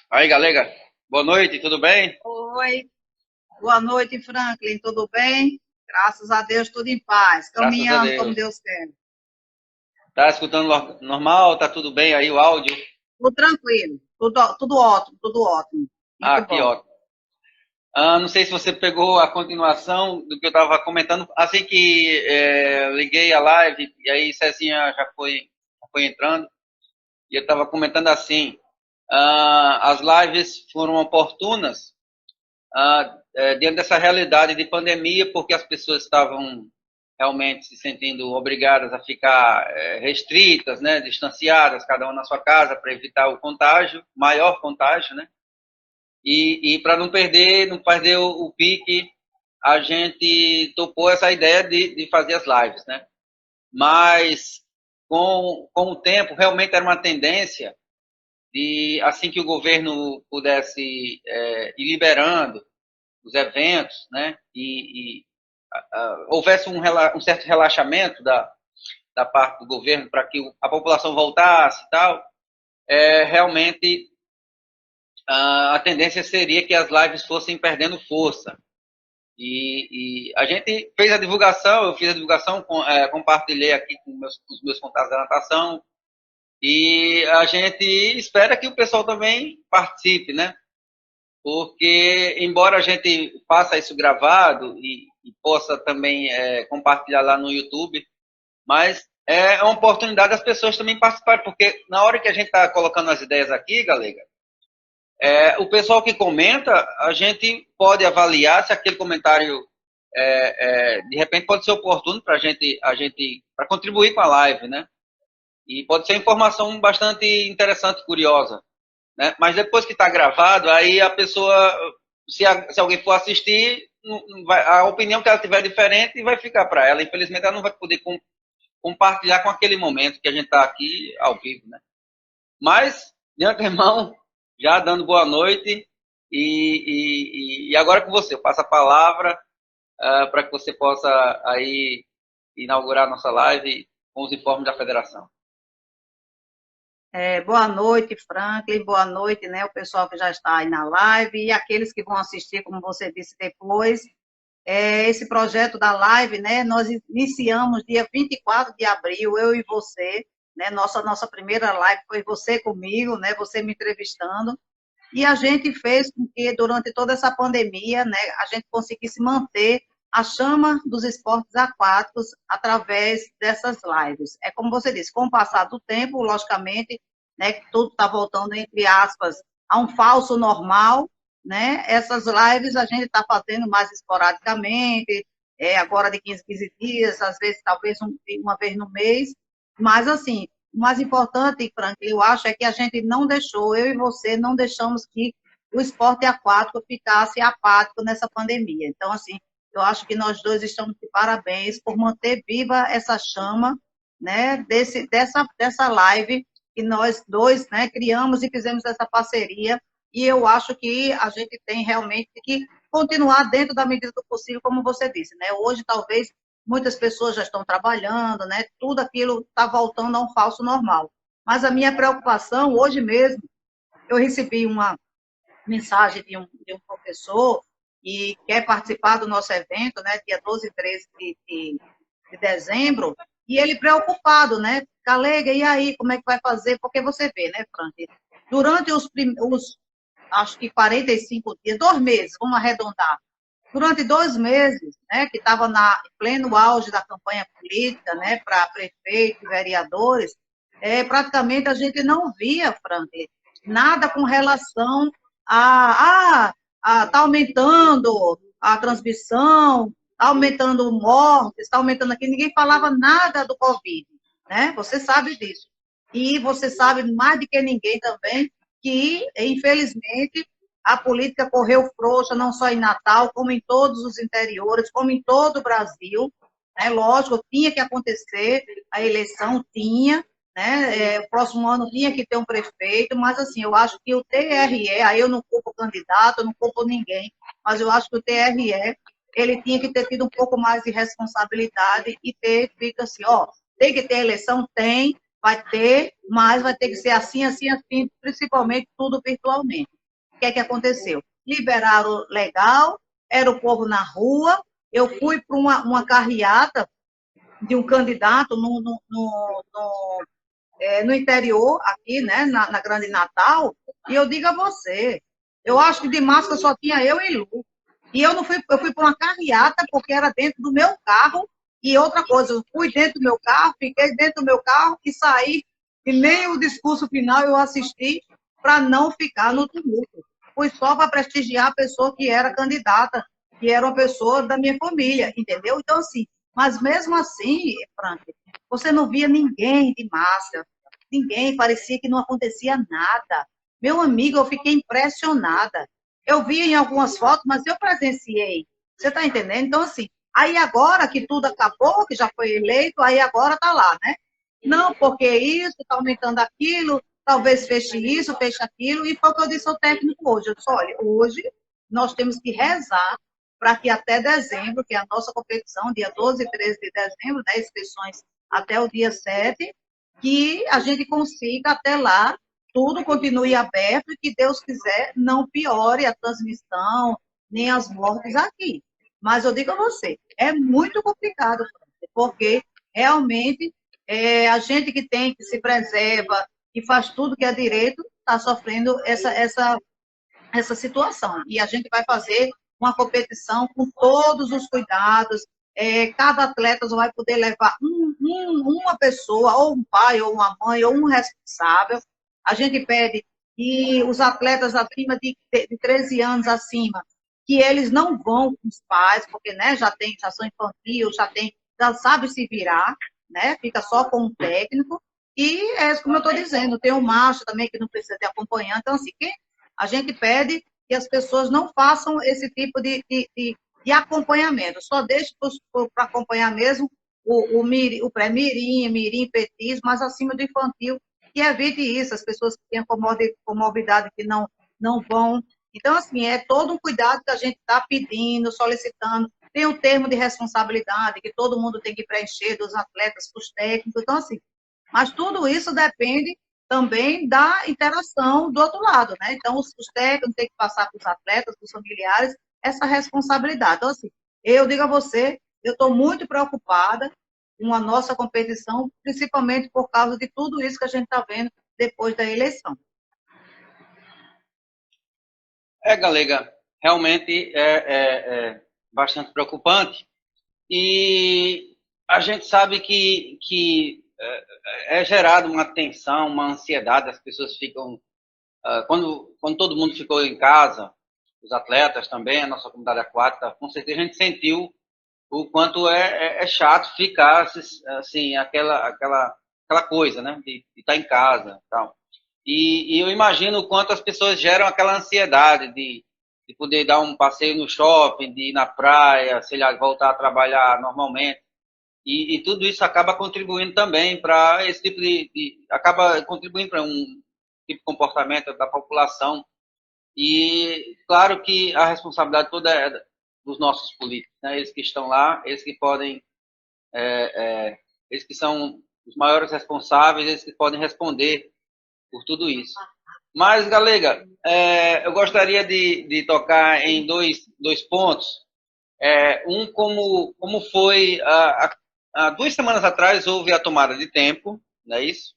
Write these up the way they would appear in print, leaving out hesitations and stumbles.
Aí, galera, boa noite, tudo bem? Oi, boa noite, Franklin. Tudo bem? Graças a Deus, tudo em paz. Graças a Caminhando como Deus. Deus quer. Tá escutando normal? Tá tudo bem aí o áudio? Tudo tranquilo, tudo ótimo, tudo ótimo. Ah, Muito que bom. ótimo. Não sei se você pegou a continuação do que eu estava comentando. Assim que liguei a live, e aí Cezinha já foi entrando, e eu estava comentando assim, as lives foram oportunas diante dessa realidade de pandemia, porque as pessoas estavam realmente se sentindo obrigadas a ficar restritas, né, distanciadas, cada uma na sua casa, para evitar o contágio, maior contágio, né? E para não perder o pique, a gente topou essa ideia de fazer as lives, né? Mas com o tempo, realmente era uma tendência de, assim que o governo pudesse ir liberando os eventos, né? E houvesse um certo relaxamento da parte do governo para que a população voltasse e tal, realmente a tendência seria que as lives fossem perdendo força. E a gente fez a divulgação, eu fiz a divulgação, compartilhei aqui com os meus contatos da natação, e a gente espera que o pessoal também participe, né? Porque, embora a gente faça isso gravado e possa também compartilhar lá no YouTube, mas é uma oportunidade das pessoas também participarem, porque na hora que a gente está colocando as ideias aqui, galera, o pessoal que comenta, a gente pode avaliar se aquele comentário de repente pode ser oportuno para a gente para contribuir com a live, né? E pode ser informação bastante interessante, curiosa, né? Mas depois que está gravado, aí a pessoa, se alguém for assistir, a opinião que ela tiver diferente vai ficar para ela. Infelizmente, ela não vai poder compartilhar com aquele momento que a gente está aqui ao vivo, né? Mas, de antemão, já dando boa noite e agora com você, eu passo a palavra para que você possa aí inaugurar a nossa live com os informes da federação. Boa noite, Franklin. Boa noite, né? O pessoal que já está aí na live e aqueles que vão assistir, como você disse depois. Esse projeto da live, né? Nós iniciamos dia 24 de abril, eu e você, né? Nossa primeira live foi você comigo, né? Você me entrevistando. E a gente fez com que, durante toda essa pandemia, né, a gente conseguisse manter a chama dos esportes aquáticos através dessas lives. É como você disse, com o passar do tempo, logicamente, né, que tudo está voltando, entre aspas, a um falso normal, né? Essas lives a gente está fazendo mais esporadicamente, agora de 15 15 dias, às vezes talvez uma vez no mês, mas assim, o mais importante, Frank, eu acho, é que a gente não deixou, eu e você, não deixamos que o esporte aquático ficasse apático nessa pandemia. Então, assim, eu acho que nós dois estamos de parabéns por manter viva essa chama, né, dessa live que nós dois, né, criamos e fizemos essa parceria. E eu acho que a gente tem realmente que continuar dentro da medida do possível, como você disse, né? Hoje, talvez, muitas pessoas já estão trabalhando, né? Tudo aquilo está voltando a um falso normal. Mas a minha preocupação, hoje mesmo, eu recebi uma mensagem de um professor que quer participar do nosso evento, né? Dia 12 e 13 de dezembro, e ele preocupado, né? Calega, e aí, como é que vai fazer? Porque você vê, né, Frank? Durante os acho que 45 dias, 2 meses, vamos arredondar, durante 2 meses, né, que estava em pleno auge da campanha política, né, para prefeitos e vereadores, praticamente a gente não via, Frank, nada com relação está aumentando a transmissão, está aumentando mortes, está aumentando aqui, ninguém falava nada do Covid, né? Você sabe disso. E você sabe mais do que ninguém também que, infelizmente, a política correu frouxa, não só em Natal, como em todos os interiores, como em todo o Brasil. Né? Lógico, tinha que acontecer, a eleição tinha, né? O próximo ano tinha que ter um prefeito, mas assim, eu acho que o TRE, aí eu não culpo o candidato, eu não culpo ninguém, mas eu acho que o TRE, ele tinha que ter tido um pouco mais de responsabilidade e ter feito assim, ó, tem que ter eleição? Tem, vai ter, mas vai ter que ser assim, assim, assim, principalmente tudo virtualmente. O que é que aconteceu? Liberaram legal, era o povo na rua, eu fui para uma carreata de um candidato no interior, aqui, né, na Grande Natal, e eu digo a você, eu acho que de máscara só tinha eu e Lu. E eu fui para uma carreata porque era dentro do meu carro. E outra coisa, eu fui dentro do meu carro, fiquei dentro do meu carro e saí. E nem o discurso final eu assisti para não ficar no tumulto. Fui só para prestigiar a pessoa que era candidata, que era uma pessoa da minha família, entendeu? Então, assim, mas mesmo assim, Frank, você não via ninguém de máscara, ninguém, parecia que não acontecia nada. Meu amigo, eu fiquei impressionada. Eu vi em algumas fotos, mas eu presenciei. Você está entendendo? Então, assim, aí agora que tudo acabou, que já foi eleito, aí agora está lá, né? Não, porque isso, está aumentando aquilo, talvez feche isso, feche aquilo, e foi o que eu disse ao técnico hoje. Eu disse, olha, hoje nós temos que rezar para que até dezembro, que é a nossa competição, dia 12 e 13 de dezembro, né, inscrições até o dia 7, que a gente consiga até lá, tudo continue aberto e que Deus quiser não piore a transmissão, nem as mortes aqui. Mas eu digo a você, é muito complicado, porque realmente a gente que tem, que se preserva, que faz tudo que é direito, está sofrendo essa situação. E a gente vai fazer uma competição com todos os cuidados. Cada atleta só vai poder levar uma pessoa, ou um pai, ou uma mãe, ou um responsável. A gente pede que os atletas acima de 13 anos acima, que eles não vão com os pais, porque né, já são infantil, já sabe se virar, né? Fica só com o técnico. E como eu estou dizendo, tem o macho também que não precisa ter acompanhante. Então, assim, a gente pede que as pessoas não façam esse tipo de acompanhamento, só deixe para acompanhar mesmo o pré-mirim, mirim, petis, mas acima do infantil, que evite isso, as pessoas que têm comorbidade que não vão. Então, assim, é todo um cuidado que a gente está pedindo, solicitando. Tem o termo de responsabilidade que todo mundo tem que preencher, dos atletas, dos técnicos. Então, assim, mas tudo isso depende também da interação do outro lado, né? Então, os técnicos têm que passar para os atletas, para os familiares, essa responsabilidade. Então, assim, eu digo a você, eu estou muito preocupada com a nossa competição, principalmente por causa de tudo isso que a gente está vendo depois da eleição. Galega, realmente é bastante preocupante. E a gente sabe que é gerado uma tensão, uma ansiedade, as pessoas ficam. Quando todo mundo ficou em casa, os atletas também, a nossa comunidade aquática, com certeza a gente sentiu o quanto é chato ficar assim, aquela coisa, né, de estar em casa e tal. E eu imagino o quanto as pessoas geram aquela ansiedade de poder dar um passeio no shopping, de ir na praia, sei lá, voltar a trabalhar normalmente. E tudo isso acaba contribuindo também para esse tipo acaba contribuindo para um tipo de comportamento da população. E claro que a responsabilidade toda é dos nossos políticos, né? Eles que estão lá, eles que podem, eles que são os maiores responsáveis, eles que podem responder por tudo isso. Mas, Galega, eu gostaria de tocar em dois pontos. Como foi há 2 semanas atrás houve a tomada de tempo, não é isso?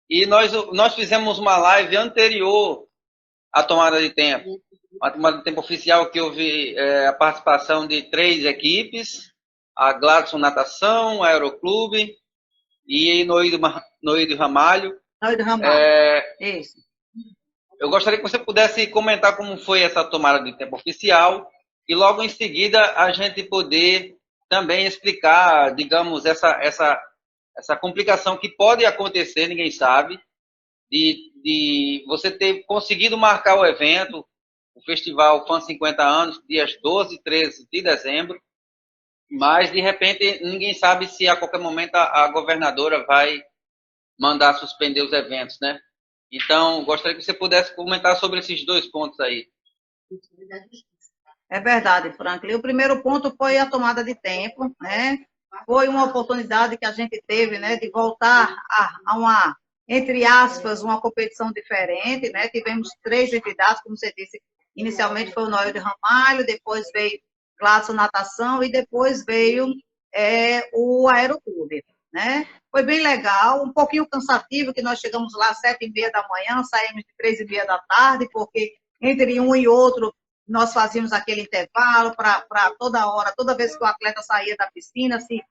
E nós fizemos uma live anterior à tomada de tempo. Uma tomada de tempo oficial que houve a participação de 3 equipes, a Gladson Natação, a Aeroclube e Noído Ramalho. Noído Ramalho, isso. Eu gostaria que você pudesse comentar como foi essa tomada de tempo oficial e logo em seguida a gente poder também explicar, digamos, essa complicação que pode acontecer, ninguém sabe, de você ter conseguido marcar o evento, o Festival Fã 50 anos, dias 12 e 13 de dezembro, mas de repente ninguém sabe se a qualquer momento a governadora vai mandar suspender os eventos, né? Então, gostaria que você pudesse comentar sobre esses 2 pontos aí. É verdade, Franklin. O primeiro ponto foi a tomada de tempo, né? Foi uma oportunidade que a gente teve, né, de voltar a entre aspas, uma competição diferente, né? Tivemos 3 entidades, como você disse, inicialmente foi o Noel de Ramalho, depois veio Gladson Natação e depois veio o Aeroclube, né? Foi bem legal, um pouquinho cansativo, que nós chegamos lá às 7h30 da manhã, saímos de 3h30 da tarde, porque entre um e outro nós fazíamos aquele intervalo para toda hora, toda vez que o atleta saía da piscina, se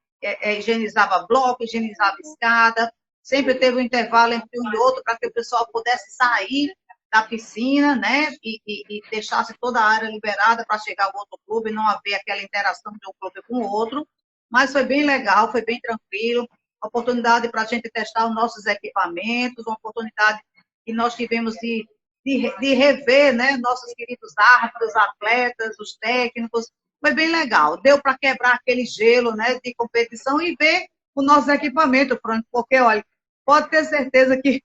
higienizava bloco, higienizava escada, sempre teve um intervalo entre um e outro para que o pessoal pudesse sair da piscina, né, e deixasse toda a área liberada para chegar ao outro clube, não haver aquela interação de um clube com o outro, mas foi bem legal, foi bem tranquilo, oportunidade para a gente testar os nossos equipamentos, uma oportunidade que nós tivemos de rever, né, nossos queridos árbitros, atletas, os técnicos, foi bem legal, deu para quebrar aquele gelo, né, de competição e ver o nosso equipamento, Franco, porque, olha, pode ter certeza que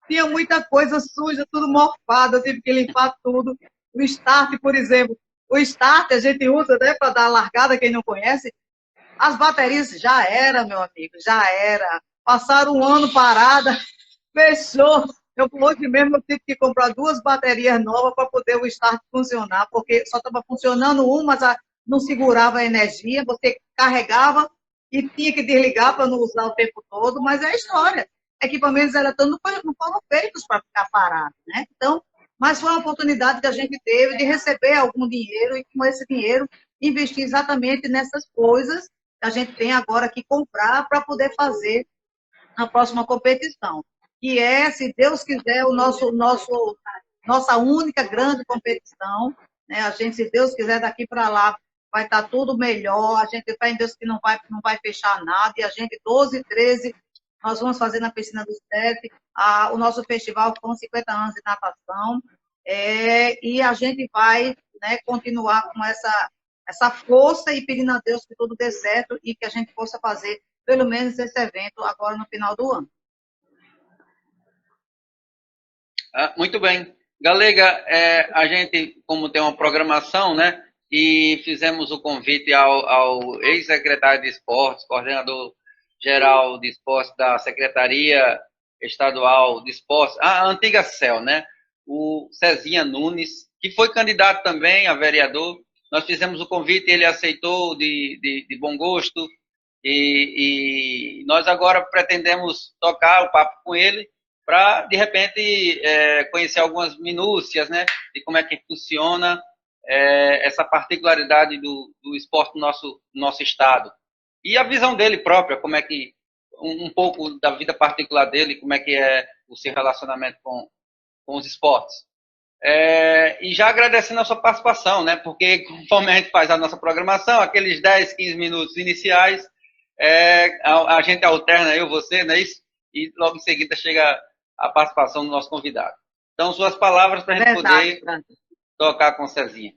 tinha muita coisa suja, tudo morfado, eu tive que limpar tudo. O start, por exemplo, o start a gente usa, né, para dar a largada, quem não conhece, as baterias já era, meu amigo, já era. Passaram um ano parada, fechou. Eu hoje mesmo eu tive que comprar 2 baterias novas para poder o start funcionar, porque só estava funcionando uma, mas não segurava a energia, você carregava e tinha que desligar para não usar o tempo todo, mas é a história. Equipamentos não foram feitos para ficar parados, né? Então, mas foi uma oportunidade que a gente teve de receber algum dinheiro e com esse dinheiro investir exatamente nessas coisas que a gente tem agora que comprar para poder fazer a próxima competição, que é, se Deus quiser, nossa única grande competição, né? A gente, se Deus quiser, daqui para lá vai estar tudo melhor, a gente fé em Deus que não vai fechar nada, e a gente, 12, 13, nós vamos fazer na Piscina do Sete, o nosso festival com 50 anos de natação, e a gente vai, né, continuar com essa força e pedindo a Deus que tudo dê certo e que a gente possa fazer pelo menos esse evento agora no final do ano. Muito bem. Galega, a gente, como tem uma programação, né, e fizemos o convite ao ex-secretário de Esportes, coordenador geral de esportes da Secretaria Estadual de Esportes, a antiga CEL, né, o Cezinha Nunes, que foi candidato também a vereador. Nós fizemos o convite, ele aceitou de bom gosto, e nós agora pretendemos tocar o papo com ele para, de repente, conhecer algumas minúcias, né, de como é que funciona essa particularidade do esporte no nosso estado. E a visão dele própria, como é que, um pouco da vida particular dele, como é que é o seu relacionamento com os esportes. E já agradecendo a sua participação, né, porque conforme a gente faz a nossa programação, aqueles 10, 15 minutos iniciais, a gente alterna, eu, você, não é isso? E logo em seguida chega a participação do nosso convidado. Então, suas palavras para a gente poder tocar com o Cezinha.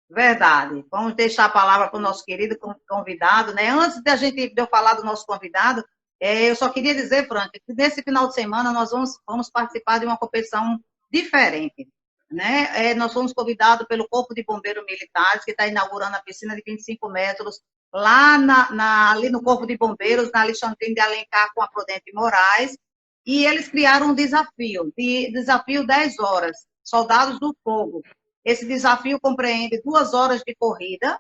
Verdade. Vamos deixar a palavra para o nosso querido convidado, né? Antes de eu falar do nosso convidado, eu só queria dizer, Frank, que nesse final de semana nós vamos participar de uma competição diferente, né? Nós fomos convidados pelo Corpo de Bombeiros Militares, que está inaugurando a piscina de 25 metros, lá ali no Corpo de Bombeiros, na Alexandrina de Alencar, com a Prudente Moraes, e eles criaram um desafio 10 horas, Soldados do Fogo. Esse desafio compreende 2 horas de corrida,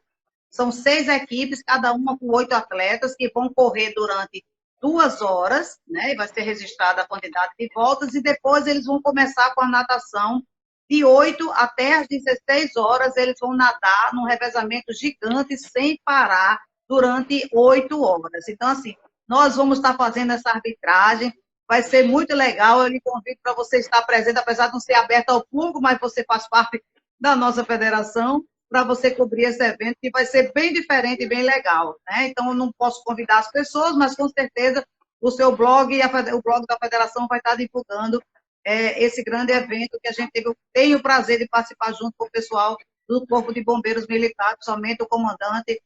são 6 equipes, cada uma com 8 atletas, que vão correr durante 2 horas, né? Vai ser registrada a quantidade de voltas, e depois eles vão começar com a natação de 8 até as 16 horas, eles vão nadar num revezamento gigante, sem parar, durante 8 horas. Então, assim, nós vamos estar fazendo essa arbitragem, vai ser muito legal, eu lhe convido para você estar presente, apesar de não ser aberto ao público, mas você faz parte da nossa federação, para você cobrir esse evento, que vai ser bem diferente e bem legal, né? Então, eu não posso convidar as pessoas, mas com certeza o seu blog e o blog da federação vai estar divulgando esse grande evento que a gente tem o prazer de participar junto com o pessoal do Corpo de Bombeiros Militares, somente o comandante,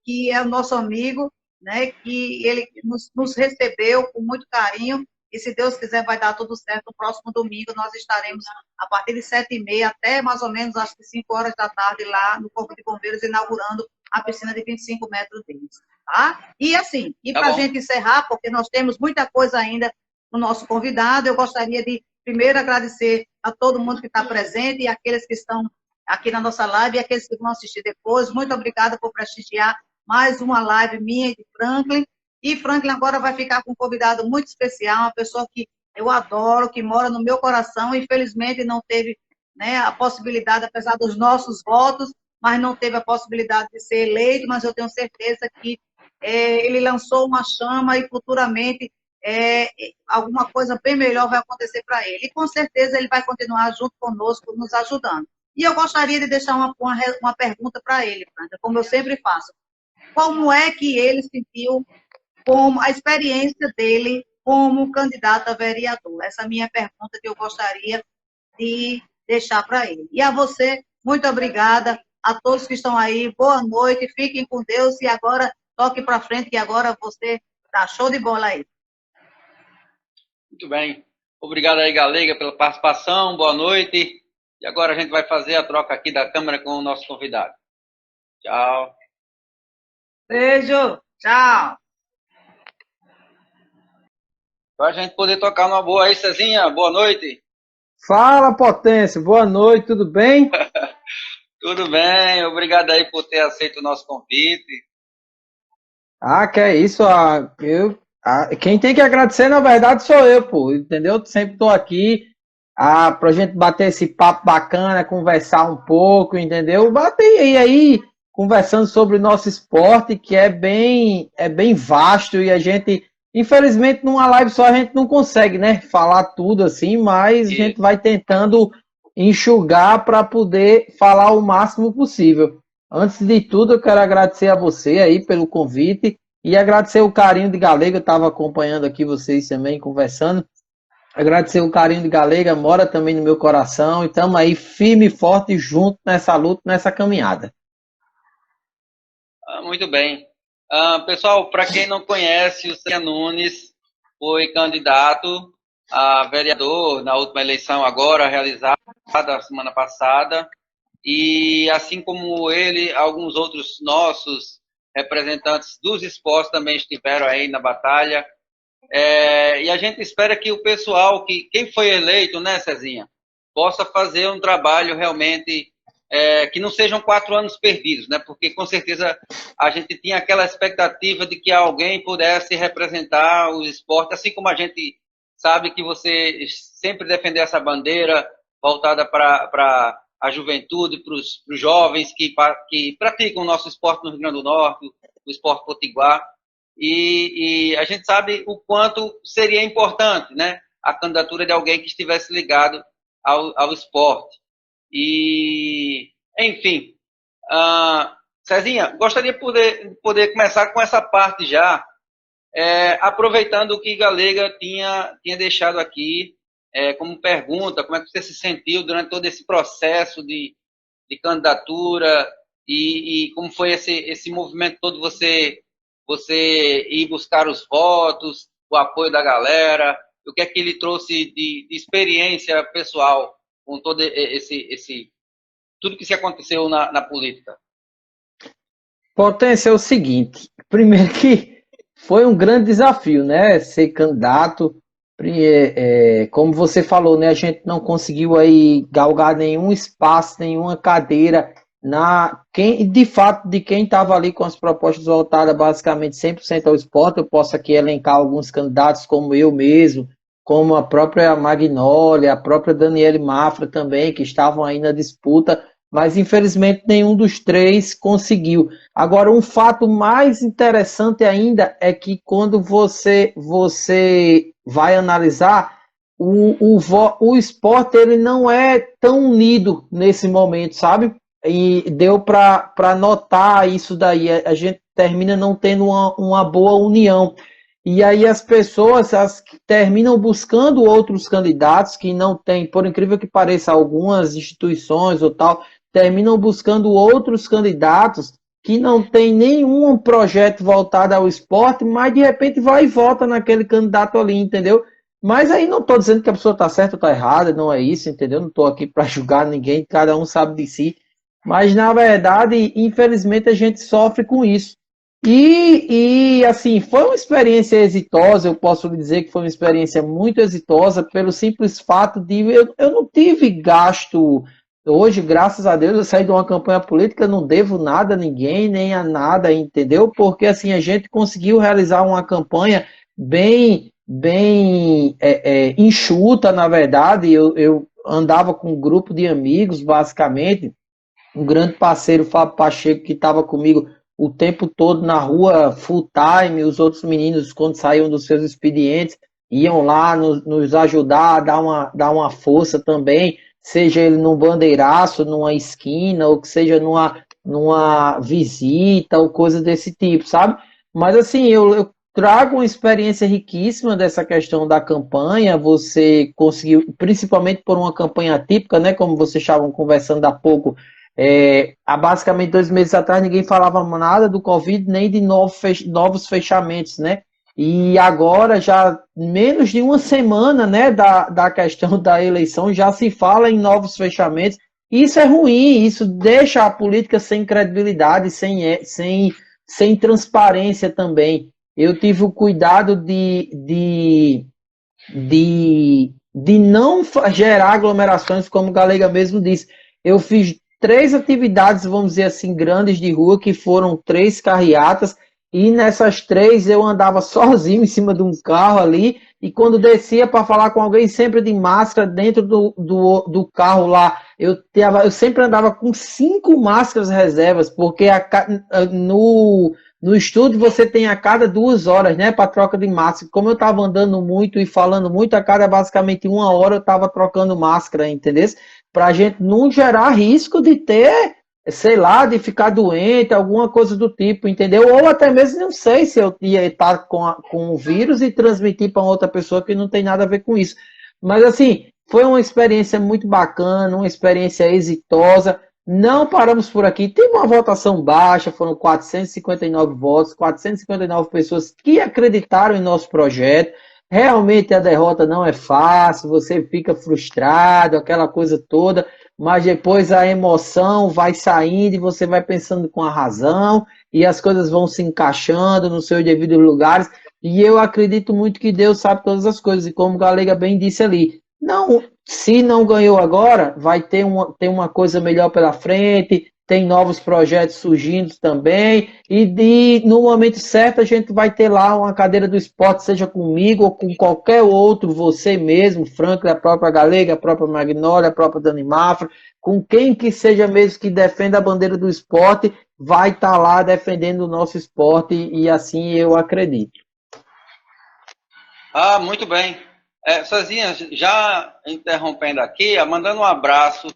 que é o nosso amigo, né? Que ele nos recebeu com muito carinho. E se Deus quiser, vai dar tudo certo. No próximo domingo, nós estaremos a partir de 7h30 até mais ou menos, acho que 5 horas da tarde, lá no Corpo de Bombeiros, inaugurando a piscina de 25 metros deles. tá? E assim, e Tá para a bom. gente encerrar, porque nós temos muita coisa ainda no nosso convidado, eu gostaria de primeiro agradecer a todo mundo que está presente e aqueles que estão aqui na nossa live e aqueles que vão assistir depois. Muito obrigada por prestigiar mais uma live minha de Franklin. E Franklin agora vai ficar com um convidado muito especial, uma pessoa que eu adoro, que mora no meu coração. Infelizmente não teve, né, a possibilidade, apesar dos nossos votos, mas não teve a possibilidade de ser eleito, mas eu tenho certeza que ele lançou uma chama e futuramente alguma coisa bem melhor vai acontecer para ele. E com certeza ele vai continuar junto conosco, nos ajudando. E eu gostaria de deixar uma pergunta para ele, Franca, como eu sempre faço. Como é que ele sentiu como a experiência dele como candidato a vereador? Essa é a minha pergunta que eu gostaria de deixar para ele. E a você, muito obrigada. A todos que estão aí, boa noite, fiquem com Deus e agora toque para frente, que agora você está show de bola aí. Muito bem. Obrigado aí, Galega, pela participação. Boa noite. E agora a gente vai fazer a troca aqui da câmera com o nosso convidado. Tchau. Beijo. Tchau. Para a gente poder tocar uma boa aí, Cezinha. Boa noite. Fala, Potência. Boa noite, tudo bem? Tudo bem. Obrigado aí por ter aceito o nosso convite. Que é isso. Quem tem que agradecer, na verdade, sou eu, pô. Entendeu? Sempre tô aqui pra gente bater esse papo bacana, conversar um pouco, entendeu? Bater aí, conversando sobre o nosso esporte, que é bem vasto e a gente, infelizmente, numa live só a gente não consegue, né? Falar tudo assim, mas a gente vai tentando enxugar para poder falar o máximo possível. Antes de tudo, eu quero agradecer a você aí pelo convite e agradecer o carinho de Galega. Eu estava acompanhando aqui vocês também, conversando. Agradecer o carinho de Galega, mora também no meu coração. E estamos aí firme e forte junto nessa luta, nessa caminhada. Muito bem. Pessoal, para quem não conhece, o Cezinha Nunes foi candidato a vereador na última eleição agora, realizada a semana passada. E assim como ele, alguns outros nossos representantes dos esportes também estiveram aí na batalha. E a gente espera que o pessoal, quem foi eleito, né, Cezinha, possa fazer um trabalho realmente que não sejam 4 anos perdidos, né? Porque com certeza a gente tinha aquela expectativa de que alguém pudesse representar o esporte, assim como a gente sabe que você sempre defendeu essa bandeira voltada para a juventude, para os jovens que praticam o nosso esporte no Rio Grande do Norte, o esporte potiguar. E a gente sabe o quanto seria importante, né, a candidatura de alguém que estivesse ligado ao esporte. E, enfim, Cezinha, gostaria de poder começar com essa parte já, aproveitando o que Galega tinha deixado aqui como pergunta, como é que você se sentiu durante todo esse processo de candidatura e como foi esse movimento todo, você ir buscar os votos, o apoio da galera, o que é que ele trouxe de experiência pessoal com todo tudo que se aconteceu na política? Potência é o seguinte, primeiro que foi um grande desafio, né? Ser candidato, como você falou, né? A gente não conseguiu aí galgar nenhum espaço, nenhuma cadeira de fato, de quem estava ali com as propostas voltadas basicamente 100% ao esporte. Eu posso aqui elencar alguns candidatos como eu mesmo, como a própria Magnólia, a própria Daniele Mafra também, que estavam aí na disputa, mas infelizmente nenhum dos três conseguiu. Agora, um fato mais interessante ainda é que quando você vai analisar, o esporte ele não é tão unido nesse momento, sabe? E deu para notar isso daí. A gente termina não tendo uma boa união. E aí as pessoas terminam buscando outros candidatos que não têm, por incrível que pareça, algumas instituições ou tal, terminam buscando outros candidatos que não tem nenhum projeto voltado ao esporte, mas de repente vai e vota naquele candidato ali, entendeu? Mas aí não estou dizendo que a pessoa está certa ou está errada, não é isso, entendeu? Não estou aqui para julgar ninguém, cada um sabe de si. Mas, na verdade, infelizmente, a gente sofre com isso. Assim, foi uma experiência exitosa, eu posso lhe dizer que foi uma experiência muito exitosa pelo simples fato de eu não tive gasto. Hoje, graças a Deus, eu saí de uma campanha política, não devo nada a ninguém, nem a nada, entendeu? Porque assim, a gente conseguiu realizar uma campanha bem enxuta, na verdade. Eu andava com um grupo de amigos, basicamente, um grande parceiro, Fábio Pacheco, que estava comigo o tempo todo na rua, full time. Os outros meninos, quando saíam dos seus expedientes, iam lá nos ajudar, dar uma força também, seja ele num bandeiraço, numa esquina, ou que seja numa visita, ou coisa desse tipo, sabe? Mas assim, eu trago uma experiência riquíssima dessa questão da campanha. Você conseguiu, principalmente por uma campanha típica, né? Como vocês estavam conversando há pouco, há basicamente 2 meses atrás ninguém falava nada do Covid, nem de novos fechamentos, né? E agora, já menos de uma semana, né, da questão da eleição, já se fala em novos fechamentos. Isso é ruim, isso deixa a política sem credibilidade, sem transparência também. Eu tive o cuidado de não gerar aglomerações, como o Galega mesmo disse. Eu fiz 3 atividades, vamos dizer assim, grandes de rua, que foram 3 carreatas, e nessas 3 eu andava sozinho em cima de um carro ali, e quando descia para falar com alguém, sempre de máscara, dentro do carro lá, eu sempre andava com 5 máscaras reservas, porque no estúdio você tem a cada 2 horas, né, para troca de máscara. Como eu estava andando muito e falando muito, a cada basicamente 1 hora eu estava trocando máscara, entendeu? Para a gente não gerar risco de ter, sei lá, de ficar doente, alguma coisa do tipo, entendeu? Ou até mesmo não sei se eu ia estar com o vírus e transmitir para outra pessoa que não tem nada a ver com isso. Mas assim, foi uma experiência muito bacana, uma experiência exitosa. Não paramos por aqui. Teve uma votação baixa, foram 459 votos, 459 pessoas que acreditaram em nosso projeto. Realmente a derrota não é fácil, você fica frustrado, aquela coisa toda, mas depois a emoção vai saindo e você vai pensando com a razão e as coisas vão se encaixando nos seus devidos lugares. E eu acredito muito que Deus sabe todas as coisas, e como o Galega bem disse ali, não, se não ganhou agora, vai ter uma coisa melhor pela frente, tem novos projetos surgindo também, e no momento certo a gente vai ter lá uma cadeira do esporte, seja comigo ou com qualquer outro, você mesmo, Franklin, a própria Galega, a própria Magnólia, a própria Dani Mafra, com quem que seja mesmo que defenda a bandeira do esporte, vai estar lá defendendo o nosso esporte, e assim eu acredito. Ah, muito bem. Sozinha, já interrompendo aqui, mandando um abraço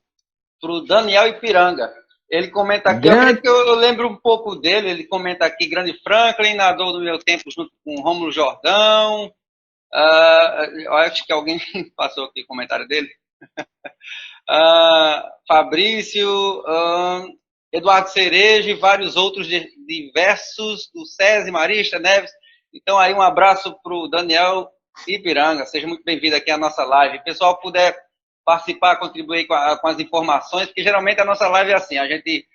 para o Daniel Ipiranga. Ele comenta aqui, eu acredito que eu lembro um pouco dele, ele comenta aqui, grande Franklin, nadou no meu tempo junto com Rômulo Jordão. Eu acho que alguém passou aqui o comentário dele. Fabrício, Eduardo Cereja e vários outros diversos, do SESI, Marista, Neves. Então aí um abraço para o Daniel Ipiranga, seja muito bem-vindo aqui à nossa live. Se o pessoal puder participar, contribuir com as informações, porque geralmente a nossa live é assim, a gente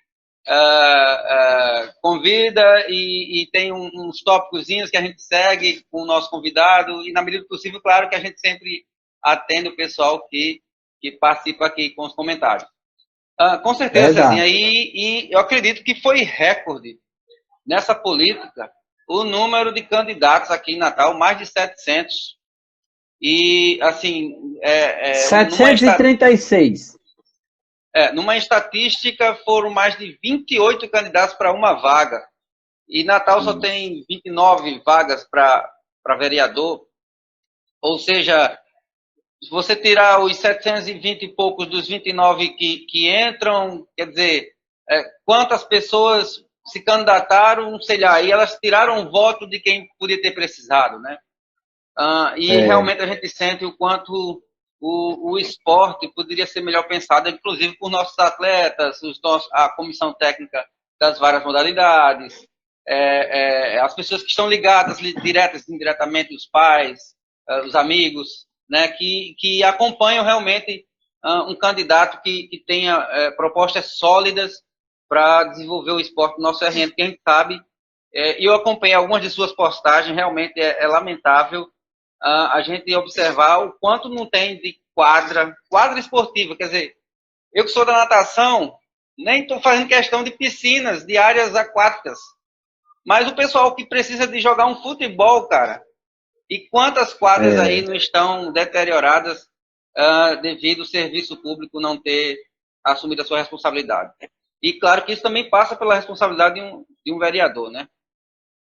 convida e tem uns tópicozinhos que a gente segue com o nosso convidado, e na medida do possível, claro que a gente sempre atende o pessoal que participa aqui com os comentários. Com certeza, Cezinha, e eu acredito que foi recorde nessa política o número de candidatos aqui em Natal, mais de 700. E, assim... 736. Numa estatística, foram mais de 28 candidatos para uma vaga. E Natal só tem 29 vagas para vereador. Ou seja, se você tirar os 720 e poucos dos 29 que entram, quer dizer, quantas pessoas se candidataram, sei lá, e elas tiraram o voto de quem podia ter precisado, né? Realmente a gente sente o quanto o esporte poderia ser melhor pensado, inclusive por nossos atletas, a comissão técnica das várias modalidades, as pessoas que estão ligadas, diretas e indiretamente, os pais, os amigos, né, que acompanham realmente um candidato que tenha propostas sólidas para desenvolver o esporte no nosso RN, porque a gente sabe E eu acompanhei algumas de suas postagens, realmente é lamentável a gente observar o quanto não tem de quadra esportiva. Quer dizer, eu que sou da natação, nem estou fazendo questão de piscinas, de áreas aquáticas. Mas o pessoal que precisa de jogar um futebol, cara, e quantas quadras aí não estão deterioradas devido ao serviço público não ter assumido a sua responsabilidade. E claro que isso também passa pela responsabilidade de um vereador, né?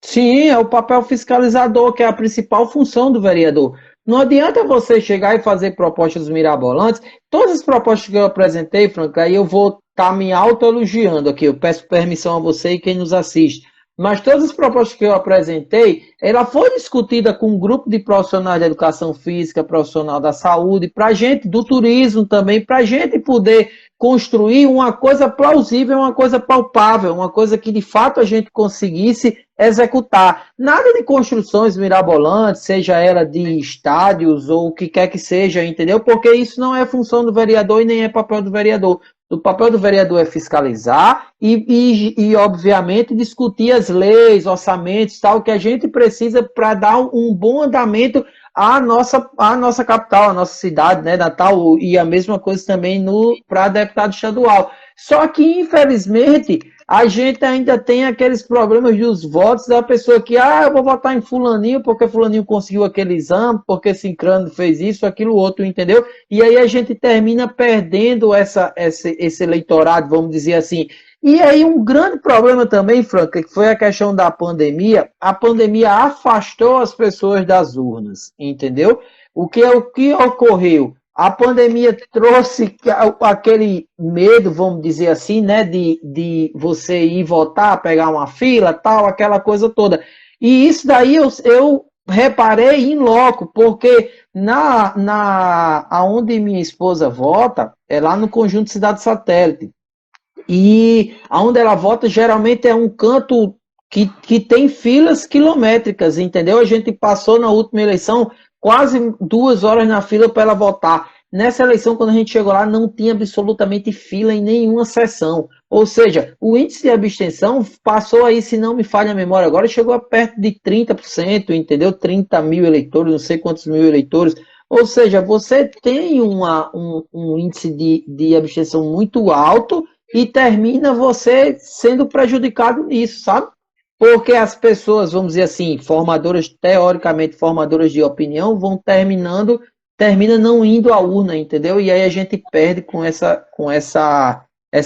Sim, é o papel fiscalizador, que é a principal função do vereador. Não adianta você chegar e fazer propostas mirabolantes. Todas as propostas que eu apresentei, Franco, aí eu vou estar me autoelogiando aqui. Eu peço permissão a você e quem nos assiste. Mas todas as propostas que eu apresentei, ela foi discutida com um grupo de profissionais da educação física, profissional da saúde, para gente, do turismo também, para a gente poder construir uma coisa plausível, uma coisa palpável, uma coisa que de fato a gente conseguisse executar. Nada de construções mirabolantes, seja ela de estádios ou o que quer que seja, entendeu? Porque isso não é função do vereador e nem é papel do vereador. O papel do vereador é fiscalizar e obviamente, discutir as leis, orçamentos, tal, que a gente precisa para dar um bom andamento à nossa capital, à nossa cidade, né, Natal, e a mesma coisa também para deputado estadual. Só que, infelizmente, a gente ainda tem aqueles problemas dos votos da pessoa que, eu vou votar em fulaninho porque fulaninho conseguiu aquele exame, porque Cicrano fez isso, aquilo, outro, entendeu? E aí a gente termina perdendo esse eleitorado, vamos dizer assim. E aí um grande problema também, Franca, que foi a questão da pandemia. A pandemia afastou as pessoas das urnas, entendeu? O que ocorreu? A pandemia trouxe aquele medo, vamos dizer assim, né, de você ir votar, pegar uma fila, tal, aquela coisa toda. E isso daí eu reparei em loco, porque aonde minha esposa vota, é lá no Conjunto Cidade Satélite. E aonde ela vota geralmente é um canto que tem filas quilométricas, entendeu? A gente passou na última eleição quase 2 horas na fila para ela votar. Nessa eleição, quando a gente chegou lá, não tinha absolutamente fila em nenhuma sessão. Ou seja, o índice de abstenção passou aí, se não me falha a memória agora, chegou a perto de 30%, entendeu? 30 mil eleitores, não sei quantos mil eleitores. Ou seja, você tem um índice de abstenção muito alto e termina você sendo prejudicado nisso, sabe? Porque as pessoas, vamos dizer assim, teoricamente formadoras de opinião, termina não indo à urna, entendeu? E aí a gente perde com essa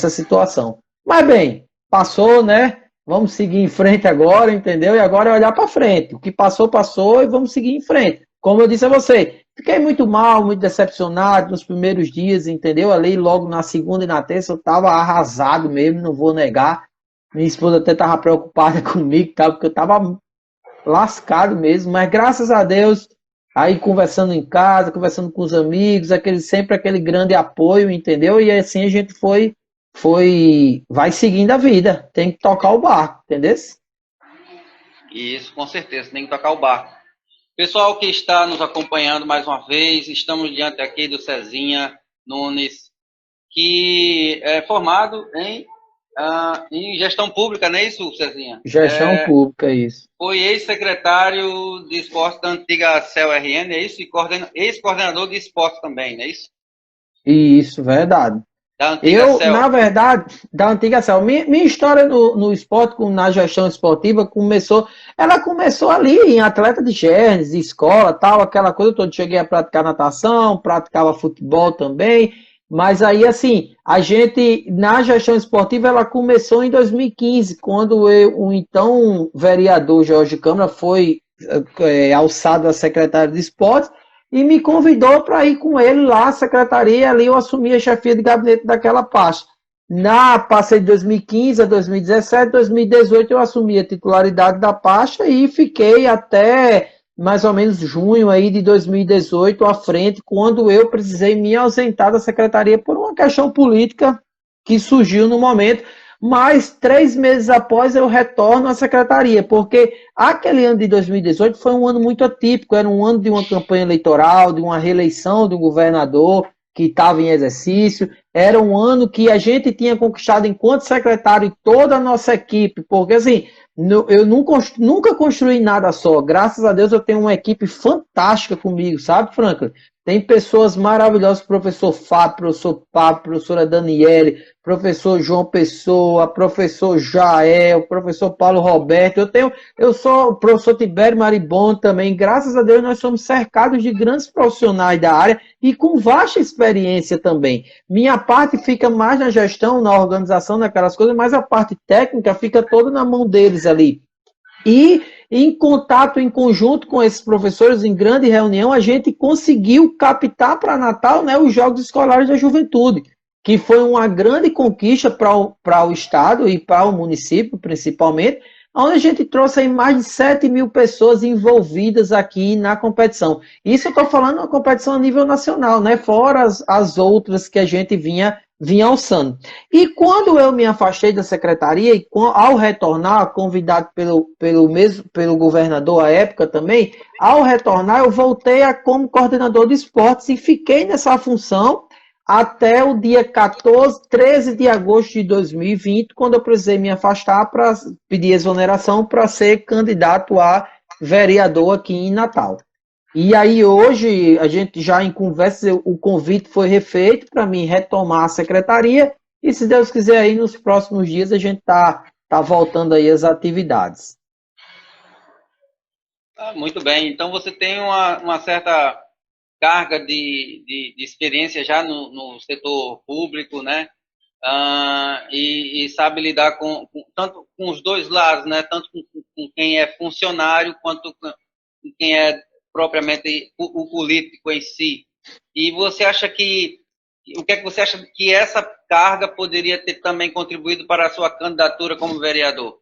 situação. Mas bem, passou, né? Vamos seguir em frente agora, entendeu? E agora é olhar para frente. O que passou, passou e vamos seguir em frente. Como eu disse a você, fiquei muito mal, muito decepcionado nos primeiros dias, entendeu? Ali logo na segunda e na terça eu estava arrasado mesmo, não vou negar. Minha esposa até estava preocupada comigo, tá? Porque eu estava lascado mesmo, mas graças a Deus, aí conversando em casa, conversando com os amigos, sempre aquele grande apoio, entendeu? E assim a gente vai seguindo a vida, tem que tocar o barco, entendeu? Isso, com certeza, tem que tocar o barco. Pessoal que está nos acompanhando mais uma vez, estamos diante aqui do Cezinha Nunes, que é formado em gestão pública, não é isso, Cezinha? Gestão pública, isso. Foi ex-secretário de esporte da antiga CEL-RN, é isso? E ex-coordenador de esporte também, não é isso? Isso, verdade. Da antiga CEL. Na verdade, da antiga CEL. Minha história no esporte, na gestão esportiva, ela começou ali em atleta de gernes, de escola, tal, aquela coisa toda. Cheguei a praticar natação, praticava futebol também, mas aí, assim, a gente, na gestão esportiva, ela começou em 2015, quando o então vereador Jorge Câmara foi alçado a secretário de esportes, e me convidou para ir com ele lá à secretaria, ali eu assumi a chefia de gabinete daquela pasta. Passei de 2015 a 2017, 2018 eu assumi a titularidade da pasta e fiquei até mais ou menos junho aí de 2018 à frente, quando eu precisei me ausentar da secretaria por uma questão política que surgiu no momento. Mas 3 meses após eu retorno à secretaria, porque aquele ano de 2018 foi um ano muito atípico, era um ano de uma campanha eleitoral, de uma reeleição de um governador, estava em exercício, era um ano que a gente tinha conquistado enquanto secretário e toda a nossa equipe, porque assim, eu nunca construí nada só, graças a Deus eu tenho uma equipe fantástica comigo, sabe, Franklin? Tem pessoas maravilhosas, professor Fábio, professor Pablo, professora Daniele, professor João Pessoa, professor Jael, professor Paulo Roberto, eu sou o professor Tibério Maribon também, graças a Deus nós somos cercados de grandes profissionais da área e com vasta experiência também. Minha parte fica mais na gestão, na organização, naquelas coisas, mas a parte técnica fica toda na mão deles ali. E em contato, em conjunto com esses professores, em grande reunião, a gente conseguiu captar para Natal, né, os Jogos Escolares da Juventude, que foi uma grande conquista para o Estado e para o município, principalmente, onde a gente trouxe aí mais de 7 mil pessoas envolvidas aqui na competição. Isso eu estou falando uma competição a nível nacional, né, fora as outras que a gente vinha alçando. E quando eu me afastei da secretaria, e ao retornar, convidado pelo governador à época também, ao retornar eu voltei como coordenador de esportes e fiquei nessa função até o dia 13 de agosto de 2020, quando eu precisei me afastar para pedir exoneração para ser candidato a vereador aqui em Natal. E aí hoje, a gente já em conversa, o convite foi refeito para mim retomar a secretaria e se Deus quiser aí nos próximos dias a gente tá voltando aí às atividades. Muito bem, então você tem uma certa carga de experiência já no setor público, né? E sabe lidar tanto com os dois lados, né? Tanto com quem é funcionário quanto com quem é propriamente o político em si. E você acha o que é que você acha que essa carga poderia ter também contribuído para a sua candidatura como vereador?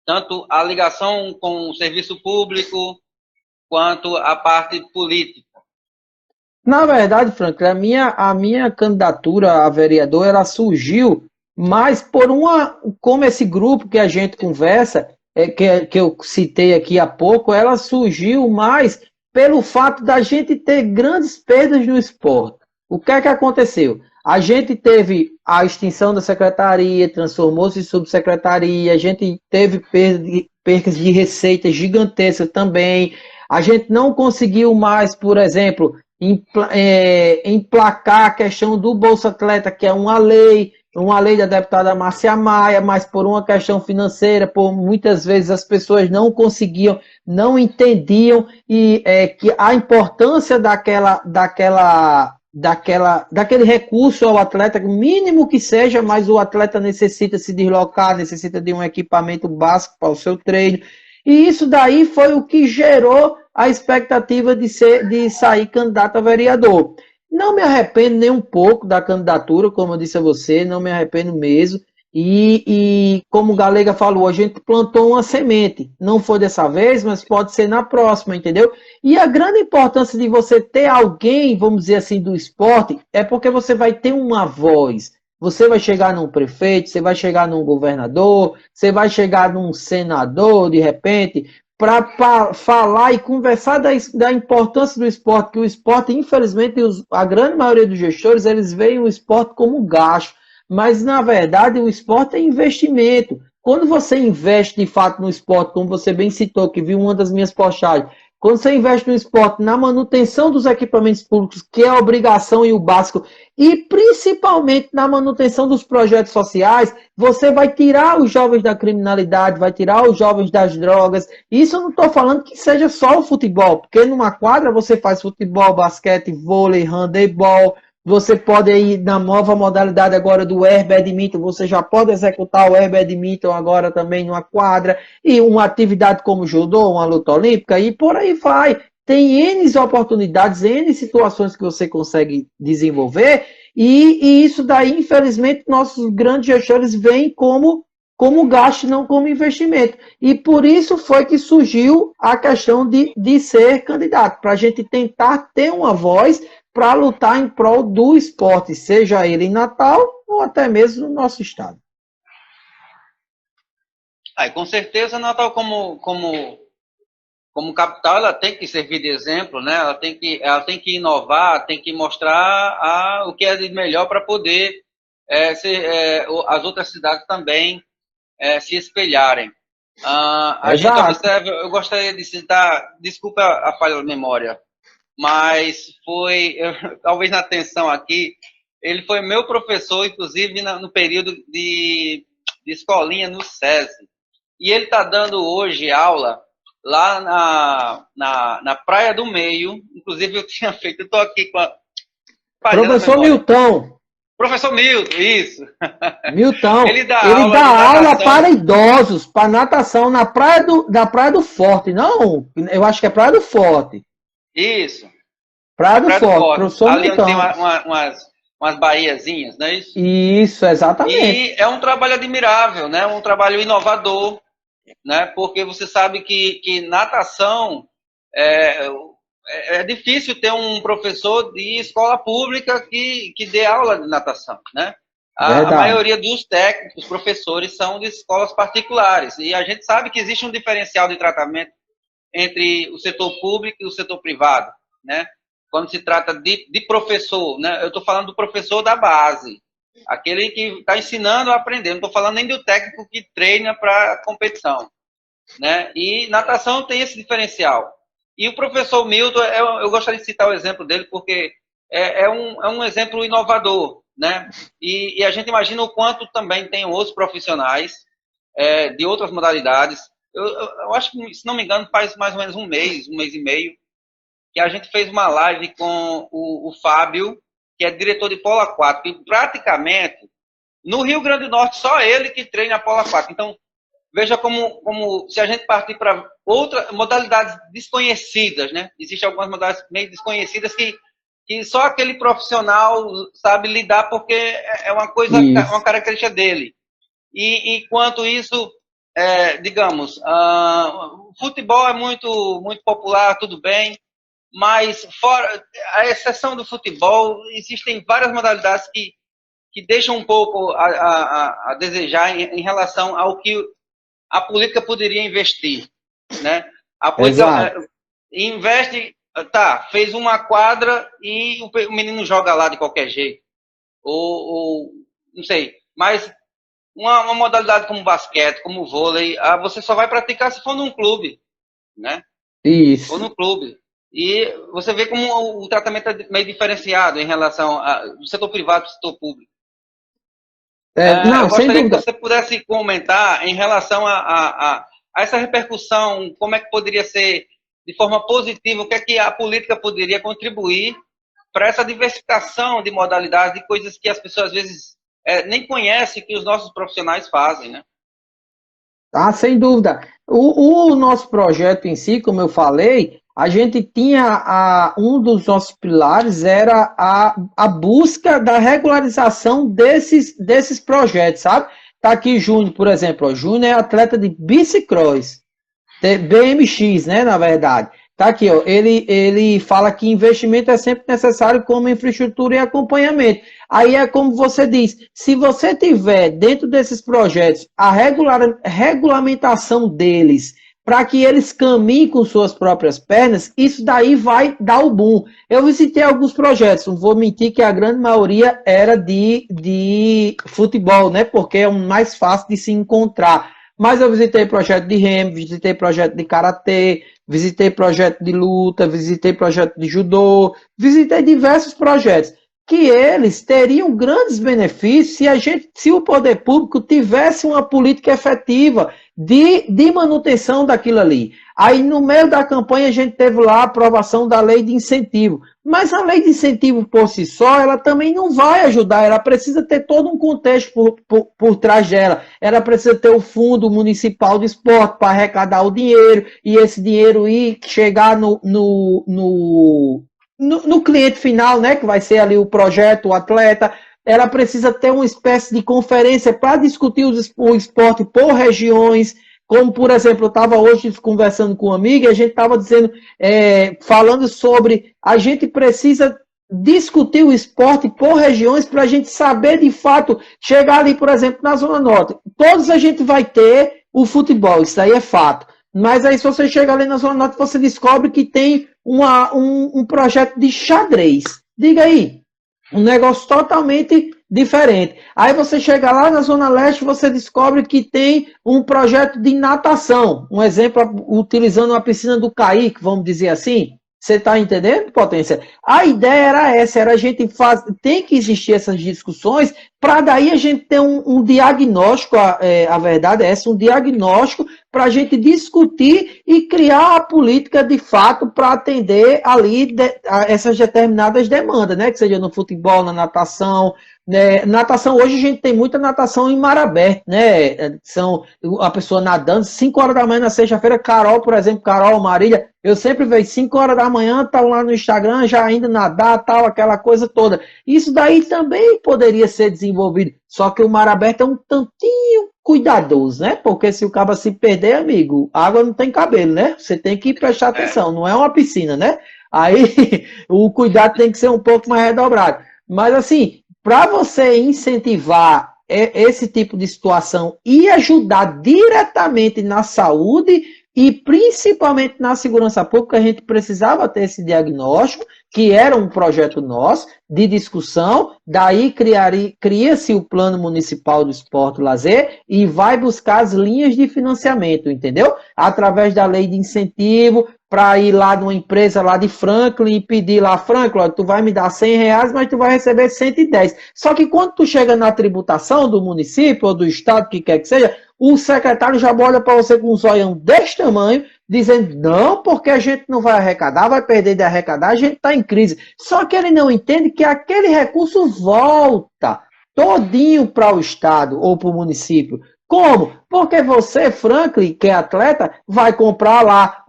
Tanto a ligação com o serviço público quanto a parte política. Na verdade, Franklin, a minha candidatura a vereador, ela surgiu mais como esse grupo que a gente conversa, que eu citei aqui há pouco, ela surgiu mais pelo fato da gente ter grandes perdas no esporte. O que é que aconteceu? A gente teve a extinção da secretaria, transformou-se em subsecretaria, a gente teve percas de receita gigantescas também, a gente não conseguiu mais, por exemplo, emplacar a questão do Bolsa Atleta, que é uma lei da deputada Márcia Maia, mas por uma questão financeira, por muitas vezes as pessoas não conseguiam, não entendiam que a importância daquele recurso ao atleta, mínimo que seja, mas o atleta necessita se deslocar, necessita de um equipamento básico para o seu treino. E isso daí foi o que gerou a expectativa de sair candidato a vereador. Não me arrependo nem um pouco da candidatura, como eu disse a você, não me arrependo mesmo. E como o Galega falou, a gente plantou uma semente. Não foi dessa vez, mas pode ser na próxima, entendeu? E a grande importância de você ter alguém, vamos dizer assim, do esporte, é porque você vai ter uma voz. Você vai chegar num prefeito, você vai chegar num governador, você vai chegar num senador, de repente, para falar e conversar da importância do esporte, que o esporte, infelizmente, a grande maioria dos gestores, eles veem o esporte como gasto, mas, na verdade, o esporte é investimento. Quando você investe, de fato, no esporte, como você bem citou, que viu uma das minhas postagens, quando você investe no esporte, na manutenção dos equipamentos públicos, que é a obrigação e o básico, e principalmente na manutenção dos projetos sociais, você vai tirar os jovens da criminalidade, vai tirar os jovens das drogas. Isso eu não estou falando que seja só o futebol, porque numa quadra você faz futebol, basquete, vôlei, handebol. Você pode ir na nova modalidade agora do Air Badminton, você já pode executar o Air Badminton agora também numa quadra, e uma atividade como judô, uma luta olímpica, e por aí vai. Tem N oportunidades, N situações que você consegue desenvolver, e isso daí, infelizmente, nossos grandes gestores veem como gasto, não como investimento. E por isso foi que surgiu a questão de ser candidato, para a gente tentar ter uma voz para lutar em prol do esporte, seja ele em Natal ou até mesmo no nosso estado. Com certeza, Natal, como como capital, ela tem que servir de exemplo, né? Ela tem que inovar, tem que mostrar o que é de melhor para poder as outras cidades também se espelharem. A gente observa, eu gostaria de citar, desculpa a falha da memória, mas talvez na atenção aqui, ele foi meu professor, inclusive no período de escolinha no SESI. E ele está dando hoje aula lá na Praia do Meio. Inclusive eu tinha feito, eu estou aqui com a... Professor Milton. Professor Milton, isso. Milton, ele dá aula para idosos, para natação na Praia do Forte. Não, eu acho que é Praia do Forte. Isso. Praia do Forte, professor ali Milton. Ali onde tem umas baiazinhas, não é isso? Isso, exatamente. E é um trabalho admirável, né? Um trabalho inovador, né? Porque você sabe que natação é difícil ter um professor de escola pública que dê aula de natação, né? A maioria dos técnicos, professores, são de escolas particulares. E a gente sabe que existe um diferencial de tratamento entre o setor público e o setor privado, né? Quando se trata de professor, né? Eu estou falando do professor da base, aquele que está ensinando a aprender. Não estou falando nem do técnico que treina para a competição, né? E natação tem esse diferencial. E o professor Milton, eu gostaria de citar o exemplo dele, porque é um exemplo inovador, né? E a gente imagina o quanto também tem outros profissionais de outras modalidades. Eu acho que, se não me engano, faz mais ou menos um mês e meio, que a gente fez uma live com o Fábio, que é diretor de polo aquático, e praticamente, no Rio Grande do Norte, só ele que treina polo aquático. Então, veja como se a gente partir para outras modalidades desconhecidas, né? Existem algumas modalidades meio desconhecidas que só aquele profissional sabe lidar, porque é uma coisa, uma característica dele. E quanto isso, digamos, o futebol é muito, muito popular, tudo bem, mas fora a exceção do futebol, existem várias modalidades que deixam um pouco a desejar em relação ao que a política poderia investir, né? A política investe, fez uma quadra e o menino joga lá de qualquer jeito, ou não sei, mas uma modalidade como basquete, como vôlei, você só vai praticar se for num clube, né? Isso. Ou no clube. E você vê como o tratamento é meio diferenciado em relação do setor privado para o setor público. Não, eu gostaria que você pudesse comentar em relação a essa repercussão, como é que poderia ser de forma positiva, o que é que a política poderia contribuir para essa diversificação de modalidades, de coisas que as pessoas às vezes nem conhecem que os nossos profissionais fazem, né? Sem dúvida. O nosso projeto em si, como eu falei, a gente tinha um dos nossos pilares era a busca da regularização desses projetos, sabe? Tá aqui Júnior, por exemplo. Júnior é atleta de bicicross, BMX, né, na verdade. Tá aqui, ó. Ele fala que investimento é sempre necessário como infraestrutura e acompanhamento. Aí é como você diz, se você tiver dentro desses projetos a regulamentação deles, para que eles caminhem com suas próprias pernas, isso daí vai dar o boom. Eu visitei alguns projetos, não vou mentir que a grande maioria era de futebol, né? Porque é o mais fácil de se encontrar. Mas eu visitei projeto de remo, visitei projeto de karatê, visitei projeto de luta, visitei projeto de judô, visitei diversos projetos que eles teriam grandes benefícios se o poder público tivesse uma política efetiva de manutenção daquilo ali. Aí, no meio da campanha, a gente teve lá a aprovação da lei de incentivo. Mas a lei de incentivo, por si só, ela também não vai ajudar. Ela precisa ter todo um contexto por trás dela. Ela precisa ter o Fundo Municipal de Esporte para arrecadar o dinheiro, e esse dinheiro ir chegar no cliente final, né, que vai ser ali o projeto, o atleta. Ela precisa ter uma espécie de conferência para discutir o esporte por regiões, como, por exemplo, eu estava hoje conversando com uma amiga e a gente estava dizendo, falando sobre a gente precisa discutir o esporte por regiões para a gente saber, de fato, chegar ali, por exemplo, na Zona Norte. Todos a gente vai ter o futebol, isso aí é fato. Mas aí se você chega ali na Zona Norte, você descobre que tem um projeto de xadrez. Diga aí, um negócio totalmente diferente. Aí você chega lá na Zona Leste, você descobre que tem um projeto de natação. Um exemplo, utilizando a piscina do Caique, vamos dizer assim. Você está entendendo, Potência? A ideia era essa, era a gente tem que existir essas discussões para daí a gente ter um diagnóstico, a verdade é essa, um diagnóstico para a gente discutir e criar a política de fato para atender ali a essas determinadas demandas, né? Que seja no futebol, na natação, né? Natação, hoje a gente tem muita natação em mar aberto, né? São a pessoa nadando, 5 horas da manhã na sexta-feira, Carol, por exemplo, Carol, Marília, eu sempre vejo 5 horas da manhã, tá lá no Instagram, já indo nadar, tal, aquela coisa toda. Isso daí também poderia ser desenvolvido, só que o mar aberto é um tantinho cuidadoso, né? Porque se o cara se perder, amigo, água não tem cabelo, né? Você tem que prestar atenção, não é uma piscina, né? Aí o cuidado tem que ser um pouco mais redobrado. Mas assim, para você incentivar esse tipo de situação e ajudar diretamente na saúde e principalmente na segurança pública, a gente precisava ter esse diagnóstico, que era um projeto nosso, de discussão, daí cria-se o Plano Municipal do Esporte e Lazer e vai buscar as linhas de financiamento, entendeu? Através da lei de incentivo, para ir lá numa empresa lá de Franklin e pedir lá, Franklin, ó, tu vai me dar R$ 100, mas tu vai receber 110. Só que quando tu chega na tributação do município ou do estado, que quer que seja, o secretário já olha para você com um zoião desse tamanho, dizendo, não, porque a gente não vai arrecadar, vai perder de arrecadar, a gente está em crise. Só que ele não entende que aquele recurso volta todinho para o estado ou para o município. Como? Porque você, Franklin, que é atleta, vai comprar lá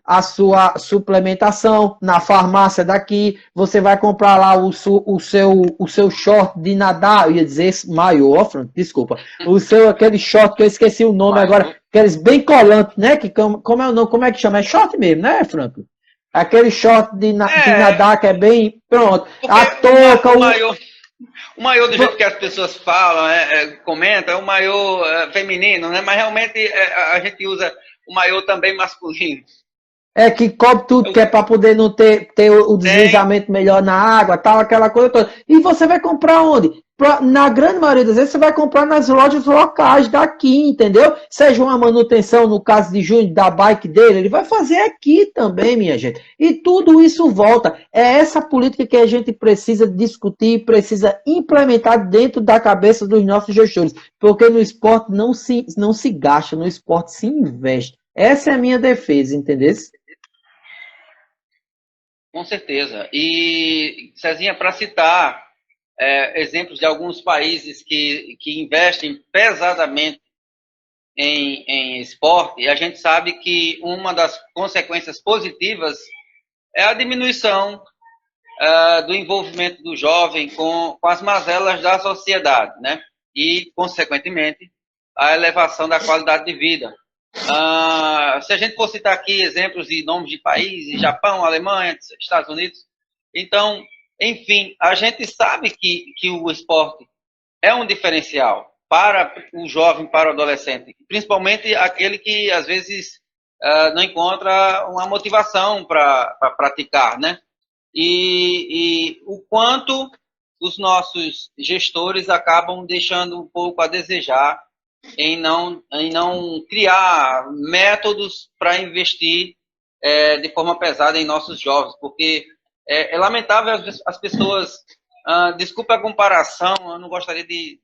a sua suplementação na farmácia daqui, você vai comprar lá o seu short de nadar, eu ia dizer maiô, Franklin, desculpa, aquele short que eu esqueci o nome agora, aqueles bem colantes, né? Como é o nome? Como é que chama? É short mesmo, né, Franklin? Aquele short de nadar que é bem. Pronto. A touca, o maiô do jeito que as pessoas falam, comentam, é um maiô feminino, né? Mas realmente a gente usa o maiô também masculino. É que cobre tudo, que é para poder não ter o deslizamento melhor na água, tal, aquela coisa toda. E você vai comprar onde? Na grande maioria das vezes, você vai comprar nas lojas locais daqui, entendeu? Seja uma manutenção, no caso de Júnior, da bike dele, ele vai fazer aqui também, minha gente. E tudo isso volta. É essa política que a gente precisa discutir, precisa implementar dentro da cabeça dos nossos gestores. Porque no esporte não se gasta, no esporte se investe. Essa é a minha defesa, entendeu? Com certeza. E, Cezinha, para citar exemplos de alguns países que investem pesadamente em esporte, e a gente sabe que uma das consequências positivas é a diminuição do envolvimento do jovem com as mazelas da sociedade, né? E, consequentemente, a elevação da qualidade de vida. Se a gente for citar aqui exemplos de nomes de países, Japão, Alemanha, Estados Unidos, então, enfim, a gente sabe que o esporte é um diferencial para o jovem, para o adolescente, principalmente aquele que às vezes não encontra uma motivação para praticar, né? E o quanto os nossos gestores acabam deixando um pouco a desejar em não criar métodos para investir de forma pesada em nossos jovens, porque é lamentável as pessoas, desculpa a comparação, eu não gostaria de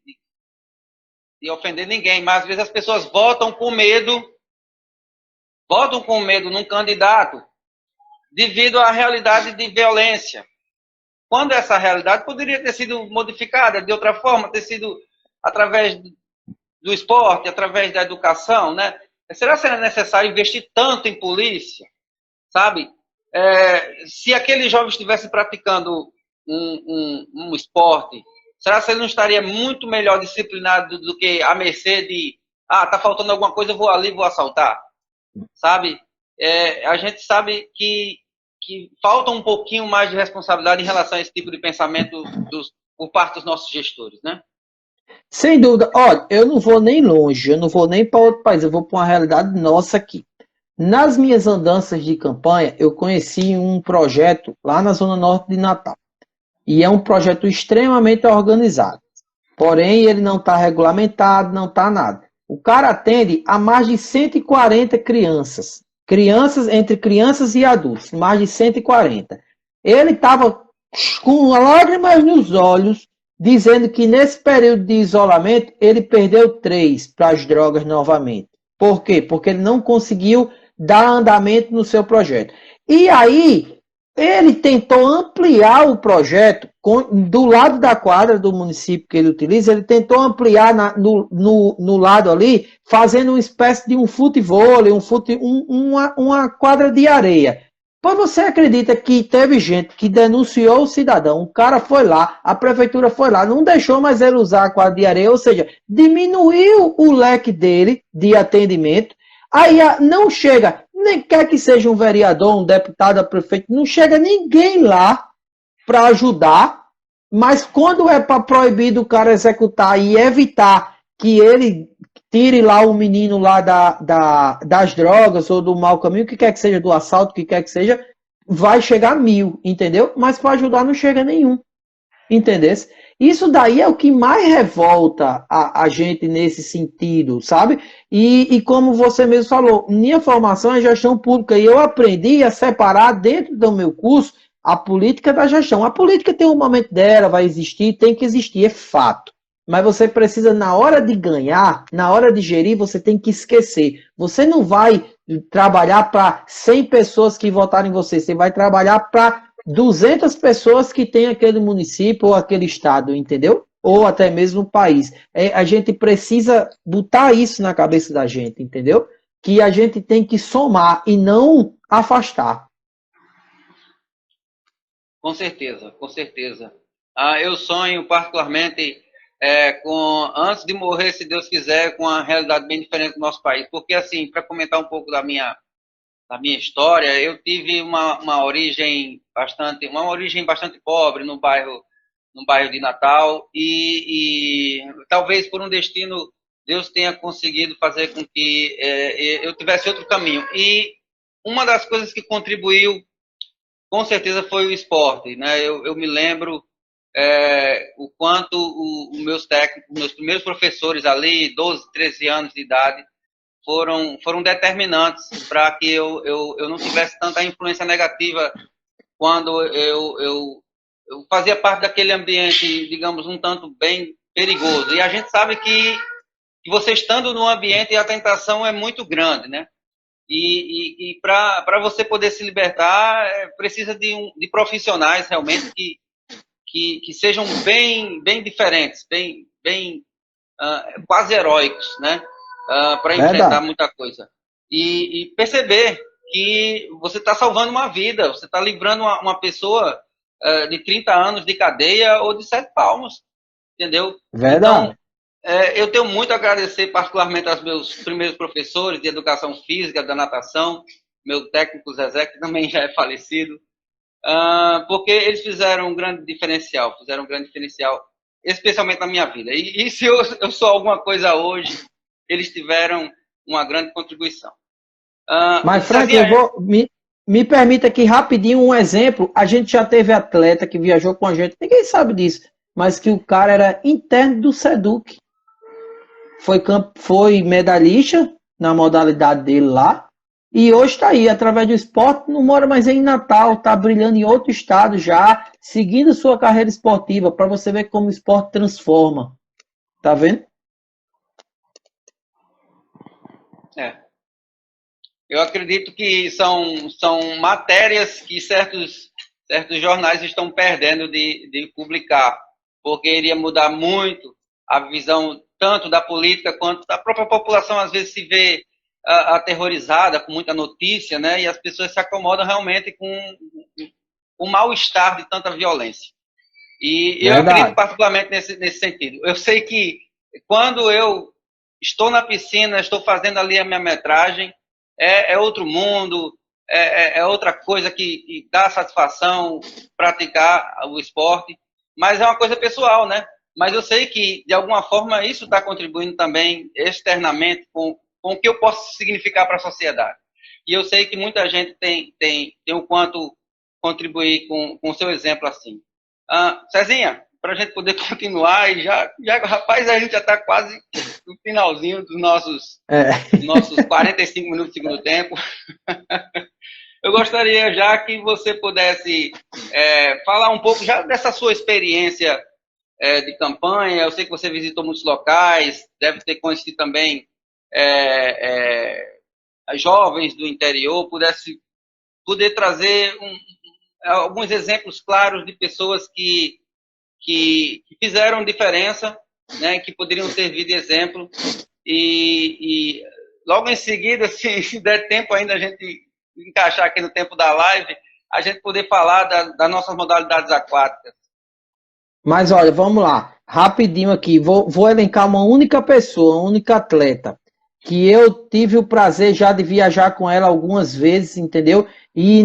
ofender ninguém, mas às vezes as pessoas votam com medo num candidato devido à realidade de violência, quando essa realidade poderia ter sido modificada de outra forma, ter sido através do esporte, através da educação, né? Será que é necessário investir tanto em polícia, sabe? Se aquele jovem estivesse praticando um esporte, será que ele não estaria muito melhor disciplinado do que à mercê de tá faltando alguma coisa, eu vou ali, vou assaltar, sabe? A gente sabe que falta um pouquinho mais de responsabilidade em relação a esse tipo de pensamento por parte dos nossos gestores, né? Sem dúvida. Olha, eu não vou nem longe, eu não vou nem para outro país, eu vou para uma realidade nossa aqui. Nas minhas andanças de campanha, eu conheci um projeto lá na Zona Norte de Natal. E é um projeto extremamente organizado. Porém, ele não está regulamentado, não está nada. O cara atende a mais de 140 crianças. Entre crianças e adultos, mais de 140. Ele estava com lágrimas nos olhos, dizendo que nesse período de isolamento, ele perdeu 3 para as drogas novamente. Por quê? Porque ele não conseguiu dar andamento no seu projeto. E aí, ele tentou ampliar o projeto do lado da quadra do município que ele utiliza, ele tentou ampliar no lado ali, fazendo uma espécie de um futevôlei, uma quadra de areia. Pois você acredita que teve gente que denunciou o cidadão, o cara foi lá, a prefeitura foi lá, não deixou mais ele usar a quadra de areia, ou seja, diminuiu o leque dele de atendimento, aí não chega, nem quer que seja um vereador, um deputado, um prefeito, não chega ninguém lá para ajudar, mas quando é para proibir do cara executar e evitar que ele tire lá o menino lá das drogas ou do mau caminho, o que quer que seja, do assalto, o que quer que seja, vai chegar 1000, entendeu? Mas para ajudar não chega nenhum, entendeu? Isso daí é o que mais revolta a gente nesse sentido, sabe? E como você mesmo falou, minha formação é gestão pública e eu aprendi a separar dentro do meu curso a política da gestão. A política tem um momento dela, vai existir, tem que existir, é fato. Mas você precisa, na hora de ganhar, na hora de gerir, você tem que esquecer. Você não vai trabalhar para 100 pessoas que votaram em você, você vai trabalhar para 200 pessoas que tem aquele município ou aquele estado, entendeu? Ou até mesmo o país. A gente precisa botar isso na cabeça da gente, entendeu? Que a gente tem que somar e não afastar. Com certeza, com certeza. Eu sonho particularmente antes de morrer, se Deus quiser, com uma realidade bem diferente do nosso país. Porque, assim, para comentar um pouco da minha história, eu tive uma origem bastante pobre no bairro de Natal e talvez por um destino Deus tenha conseguido fazer com que eu tivesse outro caminho. E uma das coisas que contribuiu com certeza foi o esporte, né? Eu me lembro o quanto os meus técnicos, meus primeiros professores ali, 12, 13 anos de idade, foram determinantes para que eu não tivesse tanta influência negativa quando eu fazia parte daquele ambiente, digamos, um tanto bem perigoso. E a gente sabe que você estando num ambiente, a tentação é muito grande, né? E para você poder se libertar, precisa de profissionais realmente que sejam bem diferentes, bem quase heróicos, né? Para enfrentar muita coisa. E perceber que você está salvando uma vida, você está livrando uma pessoa de 30 anos de cadeia ou de 7 palmos, entendeu? Verdade. Então, eu tenho muito a agradecer particularmente aos meus primeiros professores de educação física, da natação, meu técnico Zezé, que também já é falecido, porque eles fizeram um grande diferencial, especialmente na minha vida. E se eu sou alguma coisa hoje, eles tiveram uma grande contribuição. Mas, Frank, me permita aqui rapidinho um exemplo. A gente já teve atleta que viajou com a gente, ninguém sabe disso, mas que o cara era interno do SEDUC. Foi medalhista na modalidade dele lá. E hoje está aí, através do esporte, não mora mais em Natal, está brilhando em outro estado já, seguindo sua carreira esportiva, para você ver como o esporte transforma. Tá vendo? Eu acredito que são matérias que certos jornais estão perdendo de publicar, porque iria mudar muito a visão tanto da política quanto da própria população. Às vezes se vê aterrorizada com muita notícia, né? E as pessoas se acomodam realmente com o mal-estar de tanta violência. E eu acredito particularmente nesse sentido. Eu sei que quando eu estou na piscina, estou fazendo ali a minha metragem, é outro mundo, é outra coisa que dá satisfação praticar o esporte, mas é uma coisa pessoal, né? Mas eu sei que, de alguma forma, isso está contribuindo também externamente com o que eu posso significar para a sociedade. E eu sei que muita gente tem o quanto contribuir com o seu exemplo assim. Cezinha, para a gente poder continuar, e rapaz, a gente já está quase no finalzinho dos nossos 45 minutos de segundo tempo. Eu gostaria já que você pudesse falar um pouco já dessa sua experiência de campanha. Eu sei que você visitou muitos locais, deve ter conhecido também jovens do interior, poder trazer alguns exemplos claros de pessoas que fizeram diferença, né, que poderiam servir de exemplo. E logo em seguida, se der tempo ainda a gente encaixar aqui no tempo da live, a gente poder falar das nossas modalidades aquáticas. Mas olha, vamos lá, rapidinho aqui, vou elencar uma única pessoa, uma única atleta, que eu tive o prazer já de viajar com ela algumas vezes, entendeu? E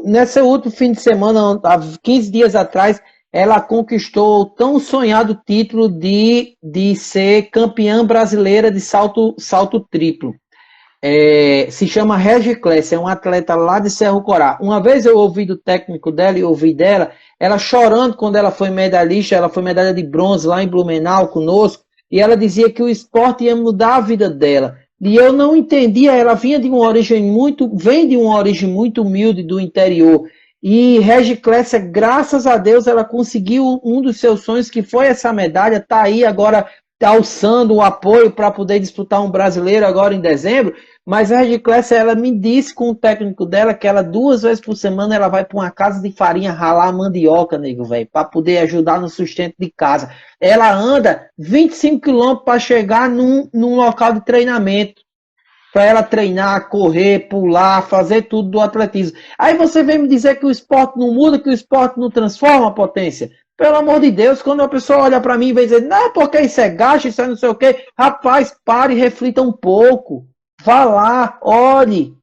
nesse último fim de semana, há 15 dias atrás, ela conquistou o tão sonhado título de ser campeã brasileira de salto triplo. Se chama Regi Kless, é uma atleta lá de Cerro Corá. Uma vez eu ouvi do técnico dela e ouvi dela, ela chorando quando ela foi medalhista, ela foi medalha de bronze lá em Blumenau conosco, e ela dizia que o esporte ia mudar a vida dela. E eu não entendia, ela vem de uma origem muito humilde do interior. E Regi Kless, graças a Deus, ela conseguiu um dos seus sonhos, que foi essa medalha, está aí agora alçando o apoio para poder disputar um brasileiro agora em dezembro. Mas a Regi Kless, ela me disse com o técnico dela que ela 2 vezes por semana ela vai para uma casa de farinha ralar mandioca, nego, velho, para poder ajudar no sustento de casa. Ela anda 25 quilômetros para chegar num local de treinamento, para ela treinar, correr, pular, fazer tudo do atletismo. Aí você vem me dizer que o esporte não muda, que o esporte não transforma a potência. Pelo amor de Deus, quando a pessoa olha para mim e vem dizer, não, porque isso é gasto, isso é não sei o quê. Rapaz, pare e reflita um pouco. Vá lá, olhe,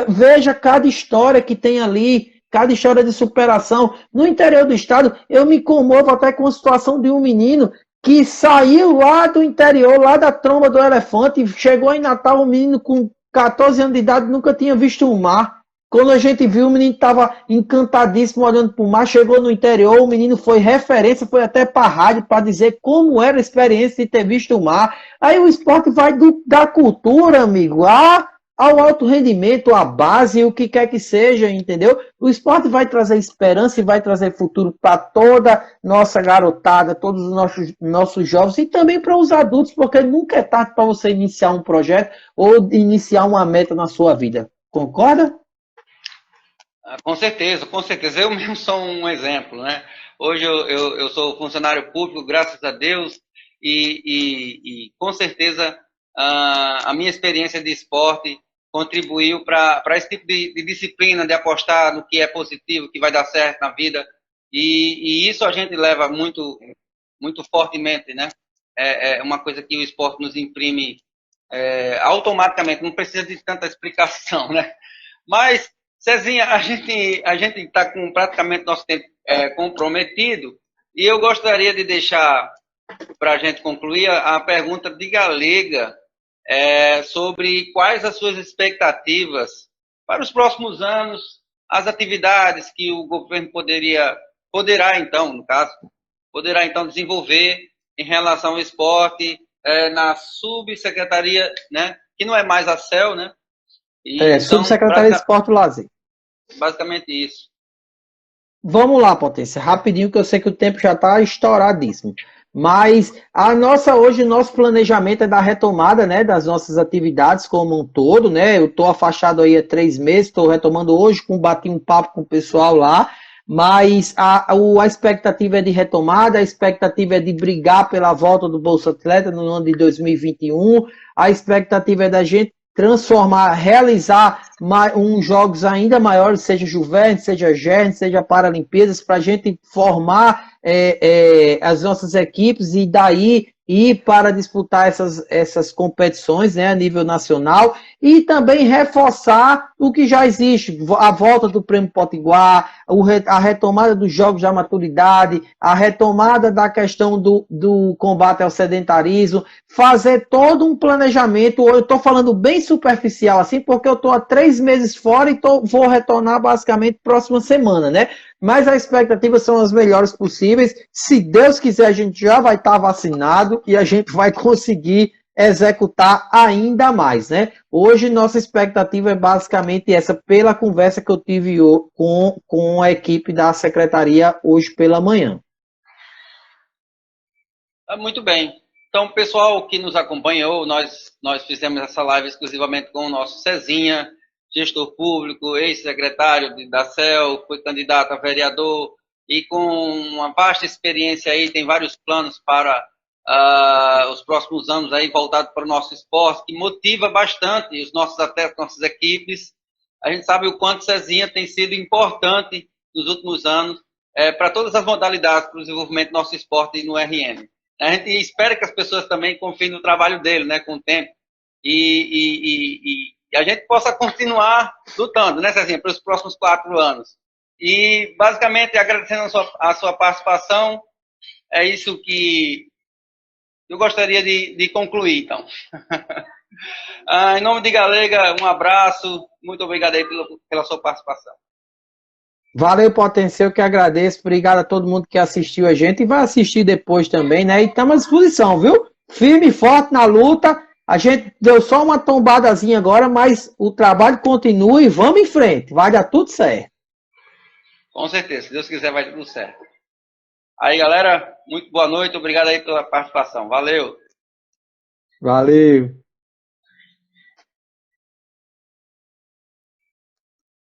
veja cada história que tem ali, cada história de superação. No interior do estado, eu me comovo até com a situação de um menino que saiu lá do interior, lá da tromba do elefante, chegou em Natal, um menino com 14 anos de idade, nunca tinha visto o mar. Quando a gente viu, o menino estava encantadíssimo olhando para o mar, chegou no interior, o menino foi referência, foi até para a rádio para dizer como era a experiência de ter visto o mar. Aí o esporte vai da cultura, amigo, ao alto rendimento, à base, o que quer que seja, entendeu? O esporte vai trazer esperança e vai trazer futuro para toda nossa garotada, todos os nossos jovens e também para os adultos, porque nunca é tarde para você iniciar um projeto ou iniciar uma meta na sua vida. Concorda? Com certeza, com certeza. Eu mesmo sou um exemplo, né? Hoje eu sou funcionário público, graças a Deus, e com certeza a minha experiência de esporte contribuiu para esse tipo de disciplina, de apostar no que é positivo, que vai dar certo na vida, e isso a gente leva muito, muito fortemente, né? É uma coisa que o esporte nos imprime automaticamente, não precisa de tanta explicação, né? Mas Cezinha, a gente está com praticamente nosso tempo comprometido e eu gostaria de deixar para a gente concluir a pergunta de Galega sobre quais as suas expectativas para os próximos anos, as atividades que o governo poderá então desenvolver em relação ao esporte na subsecretaria, né, que não é mais a CEL, né? Então, Subsecretaria de Esporte e Lazer. Basicamente isso. Vamos lá, Potência, rapidinho, que eu sei que o tempo já está estouradíssimo. Mas hoje o nosso planejamento é da retomada, né, das nossas atividades como um todo, né? Eu estou afastado aí há 3 meses, estou retomando hoje, bati um papo com o pessoal lá, mas a expectativa é de retomada, a expectativa é de brigar pela volta do Bolsa Atleta no ano de 2021, a expectativa é da gente realizar uns jogos ainda maiores, seja Juventus, seja Gern, seja Paralimpíadas, para a gente formar as nossas equipes e daí ir para disputar essas competições, né, a nível nacional, e também reforçar o que já existe, a volta do Prêmio Potiguar, a retomada dos jogos da maturidade, a retomada da questão do combate ao sedentarismo, fazer todo um planejamento. Eu estou falando bem superficial assim, porque eu estou há 3 meses fora e vou retornar basicamente próxima semana, né? Mas as expectativas são as melhores possíveis. Se Deus quiser, a gente já vai estar vacinado e a gente vai conseguir executar ainda mais, né? Hoje, nossa expectativa é basicamente essa, pela conversa que eu tive com a equipe da secretaria hoje pela manhã. Muito bem. Então, pessoal que nos acompanhou, nós fizemos essa live exclusivamente com o nosso Cezinha, gestor público, ex-secretário da CEL, foi candidato a vereador e com uma vasta experiência aí, tem vários planos para os próximos anos aí voltado para o nosso esporte, que motiva bastante os nossos atletas, nossas equipes. A gente sabe o quanto Cezinha tem sido importante nos últimos anos para todas as modalidades para o desenvolvimento do nosso esporte no RN. A gente espera que as pessoas também confiem no trabalho dele, né, com o tempo. E a gente possa continuar lutando, né, Cezinha, para os próximos 4 anos. E, basicamente, agradecendo a sua participação, é isso que eu gostaria de concluir, então. Em nome de Galega, um abraço, muito obrigado aí pela sua participação. Valeu, Potencial, que agradeço. Obrigado a todo mundo que assistiu a gente e vai assistir depois também, né? E estamos à disposição, viu? Firme e forte na luta. A gente deu só uma tombadazinha agora, mas o trabalho continua e vamos em frente. Vai dar tudo certo. Com certeza, se Deus quiser, vai dar tudo certo. Aí, galera, muito boa noite. Obrigado aí pela participação. Valeu. Valeu.